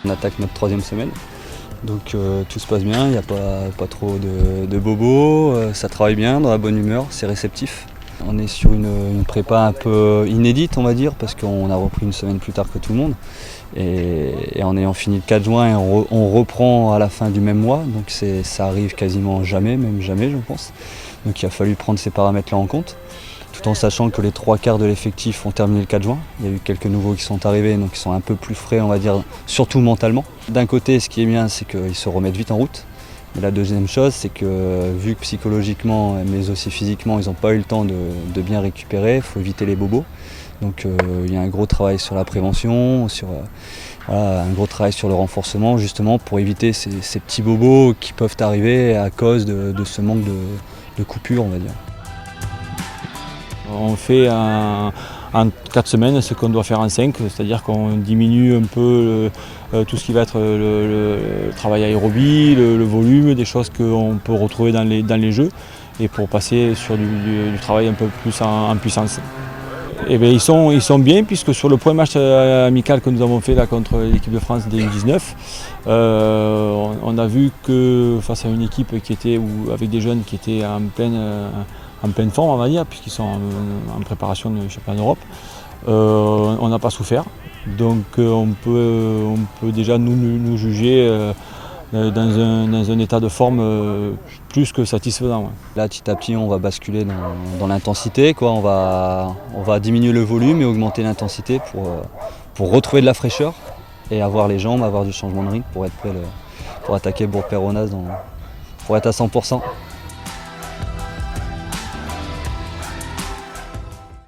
On attaque notre 3e semaine, donc tout se passe bien, il n'y a pas trop de bobos, ça travaille bien, dans la bonne humeur, c'est réceptif. On est sur une prépa un peu inédite, on va dire, parce qu'on a repris une semaine plus tard que tout le monde. Et en ayant fini le 4 juin, on reprend à la fin du même mois, donc ça arrive quasiment jamais, même jamais je pense. Donc il a fallu prendre ces paramètres-là en compte, tout en sachant que les 3/4 de l'effectif ont terminé le 4 juin. Il y a eu quelques nouveaux qui sont arrivés, donc ils sont un peu plus frais, on va dire, surtout mentalement. D'un côté, ce qui est bien, c'est qu'ils se remettent vite en route. Mais la deuxième chose, c'est que vu que psychologiquement, mais aussi physiquement, ils n'ont pas eu le temps de bien récupérer, il faut éviter les bobos. Donc il y a un gros travail sur la prévention, un gros travail sur le renforcement, justement pour éviter ces petits bobos qui peuvent arriver à cause de ce manque de coupure, on va dire. On fait en 4 semaines ce qu'on doit faire en 5, c'est-à-dire qu'on diminue un peu tout ce qui va être le travail aérobie, le volume, des choses qu'on peut retrouver dans les jeux, et pour passer sur du travail un peu plus en puissance. Et bien, ils sont bien, puisque sur le premier match amical que nous avons fait là, contre l'équipe de France des U19, on a vu que face à une équipe avec des jeunes qui étaient en pleine forme, on va dire, puisqu'ils sont en préparation de championnat d'Europe, on n'a pas souffert. Donc on peut déjà nous juger dans un état de forme plus que satisfaisant. Ouais. Là, petit à petit, on va basculer dans l'intensité, quoi. On va diminuer le volume et augmenter l'intensité pour retrouver de la fraîcheur et avoir les jambes, avoir du changement de rythme pour être prêt pour attaquer Bourg-Péronnas, pour être à 100%.